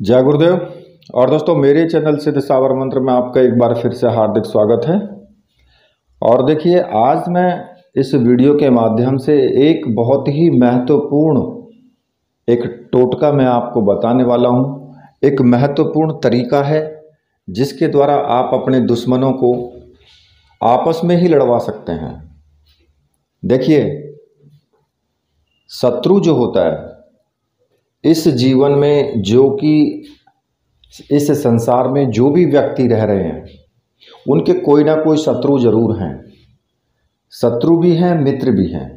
जय गुरुदेव। और दोस्तों, मेरे चैनल सिद्ध सावर मंत्र में आपका एक बार फिर से हार्दिक स्वागत है। और देखिए, आज मैं इस वीडियो के माध्यम से एक बहुत ही महत्वपूर्ण एक टोटका मैं आपको बताने वाला हूँ। एक महत्वपूर्ण तरीका है जिसके द्वारा आप अपने दुश्मनों को आपस में ही लड़वा सकते हैं। देखिए, शत्रु जो होता है इस जीवन में, जो कि इस संसार में जो भी व्यक्ति रह रहे हैं, उनके कोई ना कोई शत्रु जरूर हैं। शत्रु भी हैं, मित्र भी हैं।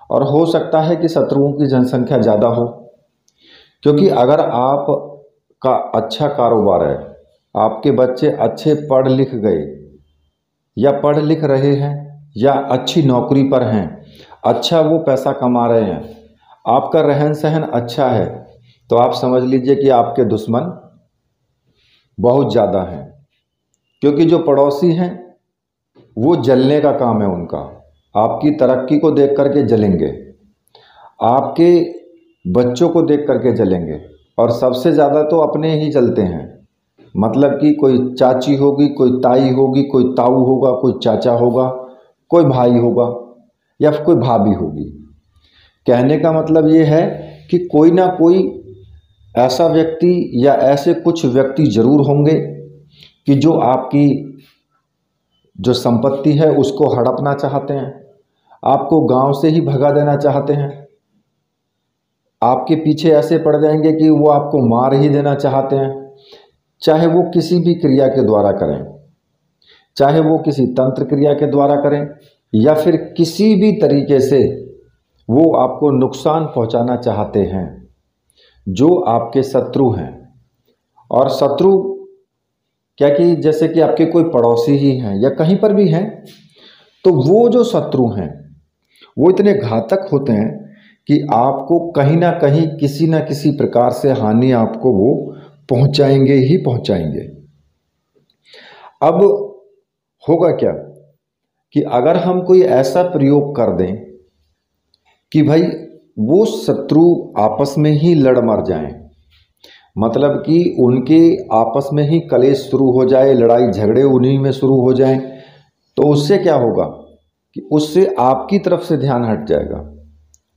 और हो सकता है कि शत्रुओं की जनसंख्या ज़्यादा हो, क्योंकि अगर आप का अच्छा कारोबार है, आपके बच्चे अच्छे पढ़ लिख गए या पढ़ लिख रहे हैं या अच्छी नौकरी पर हैं, अच्छा वो पैसा कमा रहे हैं, आपका रहन सहन अच्छा है, तो आप समझ लीजिए कि आपके दुश्मन बहुत ज़्यादा हैं। क्योंकि जो पड़ोसी हैं वो जलने का काम है उनका। आपकी तरक्की को देख करके जलेंगे, आपके बच्चों को देख करके जलेंगे, और सबसे ज़्यादा तो अपने ही जलते हैं। मतलब कि कोई चाची होगी, कोई ताई होगी, कोई ताऊ होगा, कोई चाचा होगा, कोई भाई होगा या फिर कोई भाभी होगी। कहने का मतलब ये है कि कोई ना कोई ऐसा व्यक्ति या ऐसे कुछ व्यक्ति जरूर होंगे कि जो आपकी जो संपत्ति है उसको हड़पना चाहते हैं, आपको गांव से ही भगा देना चाहते हैं, आपके पीछे ऐसे पड़ जाएंगे कि वो आपको मार ही देना चाहते हैं। चाहे वो किसी भी क्रिया के द्वारा करें, चाहे वो किसी तंत्र क्रिया के द्वारा करें, या फिर किसी भी तरीके से वो आपको नुकसान पहुंचाना चाहते हैं, जो आपके शत्रु हैं। और शत्रु क्या कि जैसे कि आपके कोई पड़ोसी ही हैं या कहीं पर भी हैं, तो वो जो शत्रु हैं वो इतने घातक होते हैं कि आपको कहीं ना कहीं किसी ना किसी प्रकार से हानि आपको वो पहुंचाएंगे ही पहुंचाएंगे। अब होगा क्या कि अगर हम कोई ऐसा प्रयोग कर दें कि भाई वो शत्रु आपस में ही लड़ मर जाएं, मतलब कि उनके आपस में ही कलेश शुरू हो जाए, लड़ाई झगड़े उन्हीं में शुरू हो जाएं, तो उससे क्या होगा कि उससे आपकी तरफ से ध्यान हट जाएगा।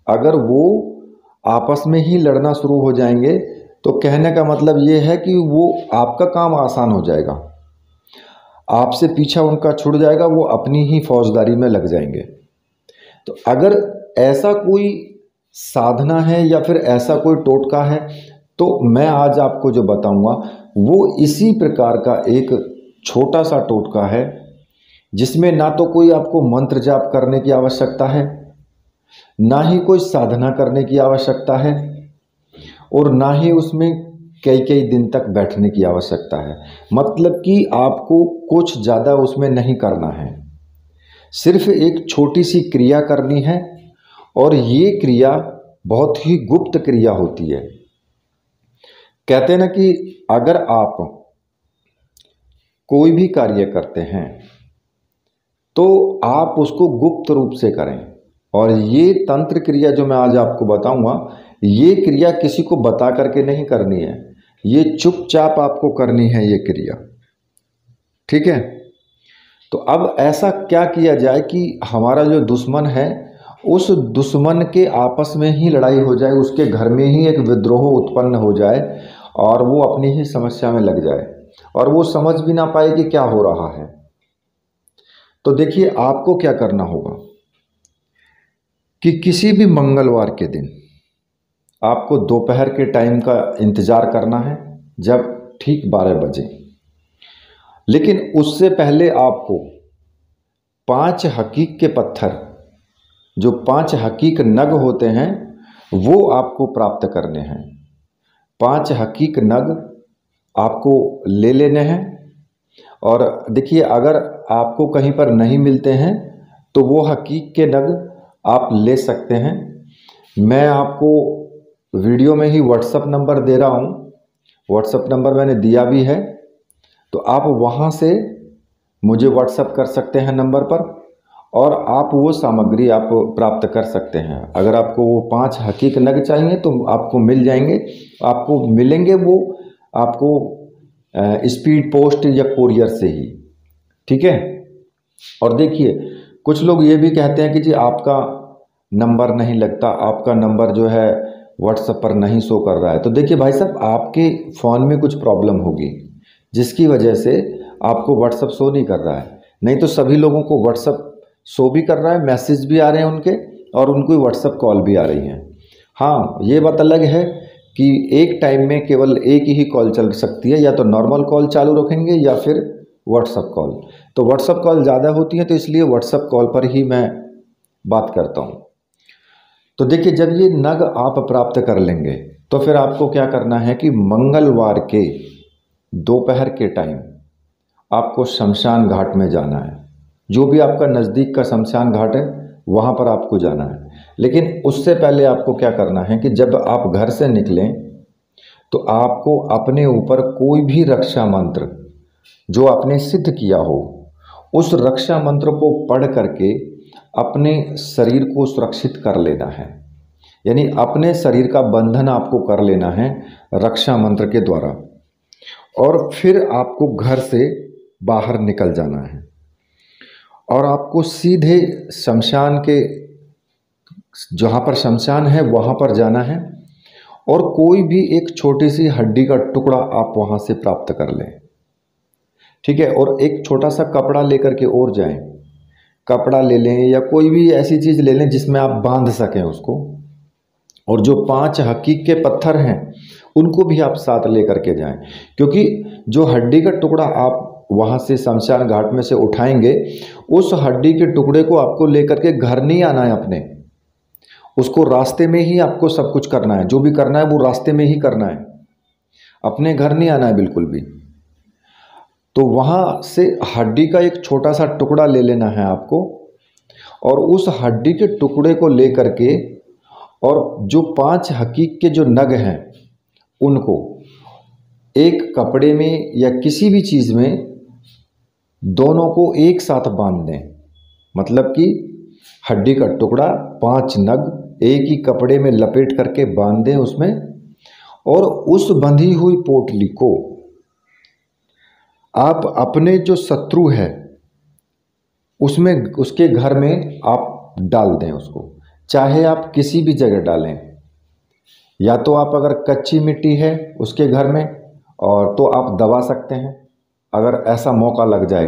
अगर वो आपस में ही लड़ना शुरू हो जाएंगे तो कहने का मतलब ये है कि वो आपका काम आसान हो जाएगा, आपसे पीछा उनका छूट जाएगा, वो अपनी ही फौजदारी में लग जाएंगे। तो अगर ऐसा कोई साधना है या फिर ऐसा कोई टोटका है, तो मैं आज आपको जो बताऊंगा वो इसी प्रकार का एक छोटा सा टोटका है, जिसमें ना तो कोई आपको मंत्र जाप करने की आवश्यकता है, ना ही कोई साधना करने की आवश्यकता है, और ना ही उसमें कई कई दिन तक बैठने की आवश्यकता है। मतलब कि आपको कुछ ज़्यादा उसमें नहीं करना है, सिर्फ एक छोटी सी क्रिया करनी है। और ये क्रिया बहुत ही गुप्त क्रिया होती है। कहते हैं ना कि अगर आप कोई भी कार्य करते हैं तो आप उसको गुप्त रूप से करें। और ये तंत्र क्रिया जो मैं आज आपको बताऊंगा, ये क्रिया किसी को बता करके नहीं करनी है, ये चुपचाप आपको करनी है ये क्रिया, ठीक है। तो अब ऐसा क्या किया जाए कि हमारा जो दुश्मन है उस दुश्मन के आपस में ही लड़ाई हो जाए, उसके घर में ही एक विद्रोह उत्पन्न हो जाए और वो अपनी ही समस्या में लग जाए और वो समझ भी ना पाए कि क्या हो रहा है। तो देखिए, आपको क्या करना होगा कि किसी भी मंगलवार के दिन आपको दोपहर के टाइम का इंतज़ार करना है, जब ठीक 12 बजे। लेकिन उससे पहले आपको 5 हकीक के पत्थर, जो 5 हकीक नग होते हैं, वो आपको प्राप्त करने हैं। 5 हकीक नग आपको ले लेने हैं। और देखिए, अगर आपको कहीं पर नहीं मिलते हैं तो वो हकीक के नग आप ले सकते हैं। मैं आपको वीडियो में ही व्हाट्सएप नंबर दे रहा हूँ, व्हाट्सएप नंबर मैंने दिया भी है, तो आप वहाँ से मुझे व्हाट्सएप कर सकते हैं नंबर पर, और आप वो सामग्री आप प्राप्त कर सकते हैं। अगर आपको वो 5 हकीक नग चाहिए तो आपको मिल जाएंगे, आपको मिलेंगे वो आपको स्पीड पोस्ट या कोरियर से ही, ठीक है। और देखिए कुछ लोग ये भी कहते हैं कि जी आपका नंबर नहीं लगता, आपका नंबर जो है व्हाट्सएप पर नहीं शो कर रहा है। तो देखिए भाई साहब, आपके फ़ोन में कुछ प्रॉब्लम होगी जिसकी वजह से आपको व्हाट्सएप शो नहीं कर रहा है। नहीं तो सभी लोगों को व्हाट्सएप शो भी कर रहा है, मैसेज भी आ रहे हैं उनके, और उनको व्हाट्सएप कॉल भी आ रही हैं। हाँ, ये बात अलग है कि एक टाइम में केवल एक ही कॉल चल सकती है, या तो नॉर्मल कॉल चालू रखेंगे या फिर व्हाट्सएप कॉल। तो व्हाट्सएप कॉल ज़्यादा होती है, तो इसलिए व्हाट्सएप कॉल पर ही मैं बात करता हूँ। तो देखिए, जब ये नग आप प्राप्त कर लेंगे तो फिर आपको क्या करना है कि मंगलवार के दोपहर के टाइम आपको शमशान घाट में जाना है। जो भी आपका नज़दीक का शमशान घाट है वहाँ पर आपको जाना है। लेकिन उससे पहले आपको क्या करना है कि जब आप घर से निकलें तो आपको अपने ऊपर कोई भी रक्षा मंत्र जो आपने सिद्ध किया हो, उस रक्षा मंत्र को पढ़ करके अपने शरीर को सुरक्षित कर लेना है। यानी अपने शरीर का बंधन आपको कर लेना है रक्षा मंत्र के द्वारा, और फिर आपको घर से बाहर निकल जाना है और आपको सीधे शमशान के, जहाँ पर शमशान है वहाँ पर जाना है, और कोई भी एक छोटी सी हड्डी का टुकड़ा आप वहाँ से प्राप्त कर लें, ठीक है। और एक छोटा सा कपड़ा लेकर के और जाएं, कपड़ा ले लें या कोई भी ऐसी चीज़ ले लें जिसमें आप बांध सकें उसको। और जो 5 हकीक के पत्थर हैं उनको भी आप साथ लेकर के जाएं, क्योंकि जो हड्डी का टुकड़ा आप वहाँ से शमशान घाट में से उठाएंगे, उस हड्डी के टुकड़े को आपको लेकर के घर नहीं आना है अपने, उसको रास्ते में ही आपको सब कुछ करना है। जो भी करना है वो रास्ते में ही करना है, अपने घर नहीं आना है बिल्कुल भी। तो वहाँ से हड्डी का एक छोटा सा टुकड़ा ले लेना है आपको, और उस हड्डी के टुकड़े को ले करके और जो 5 हकीक के जो नग हैं उनको एक कपड़े में या किसी भी चीज़ में दोनों को एक साथ बांध दें। मतलब कि हड्डी का टुकड़ा 5 नग एक ही कपड़े में लपेट करके बांध दें उसमें, और उस बंधी हुई पोटली को आप अपने जो शत्रु है उसमें, उसके घर में आप डाल दें उसको। चाहे आप किसी भी जगह डालें, या तो आप अगर कच्ची मिट्टी है उसके घर में और तो आप दबा सकते हैं अगर ऐसा मौका लग जाए,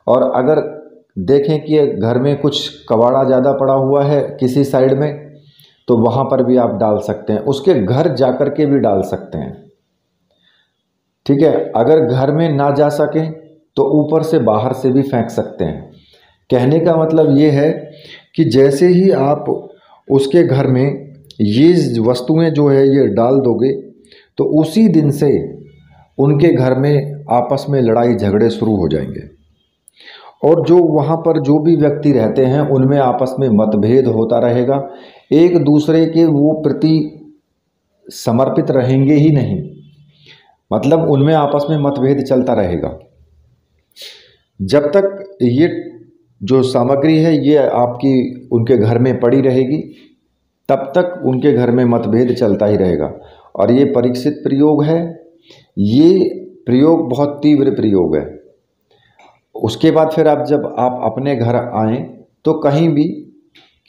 और अगर देखें कि घर में कुछ कबाड़ा ज़्यादा पड़ा हुआ है किसी साइड में, तो वहाँ पर भी आप डाल सकते हैं, उसके घर जा कर के भी डाल सकते हैं, ठीक है। अगर घर में ना जा सकें तो ऊपर से बाहर से भी फेंक सकते हैं। कहने का मतलब ये है कि जैसे ही आप उसके घर में ये वस्तुएं जो है ये डाल दोगे, तो उसी दिन से उनके घर में आपस में लड़ाई झगड़े शुरू हो जाएंगे, और जो वहाँ पर जो भी व्यक्ति रहते हैं उनमें आपस में मतभेद होता रहेगा, एक दूसरे के वो प्रति समर्पित रहेंगे ही नहीं, मतलब उनमें आपस में मतभेद चलता रहेगा। जब तक ये जो सामग्री है ये आपकी उनके घर में पड़ी रहेगी, तब तक उनके घर में मतभेद चलता ही रहेगा। और ये परीक्षित प्रयोग है, ये प्रयोग बहुत तीव्र प्रयोग है। उसके बाद फिर आप जब आप अपने घर आएँ तो कहीं भी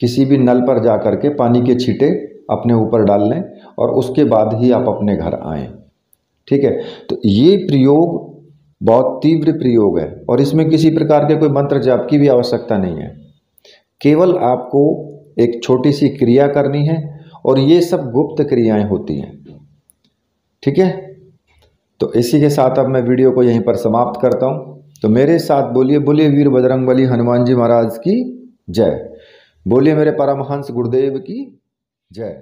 किसी भी नल पर जा कर के पानी के छींटे अपने ऊपर डाल लें, और उसके बाद ही आप अपने घर आएँ, ठीक है। तो ये प्रयोग बहुत तीव्र प्रयोग है, और इसमें किसी प्रकार के कोई मंत्र जाप की भी आवश्यकता नहीं है, केवल आपको एक छोटी सी क्रिया करनी है, और ये सब गुप्त क्रियाएं होती हैं, ठीक है। तो इसी के साथ अब मैं वीडियो को यहीं पर समाप्त करता हूँ। तो मेरे साथ बोलिए, बोलिए वीर बजरंगबली हनुमान जी महाराज की जय, बोलिए मेरे परमहंस गुरुदेव की जय।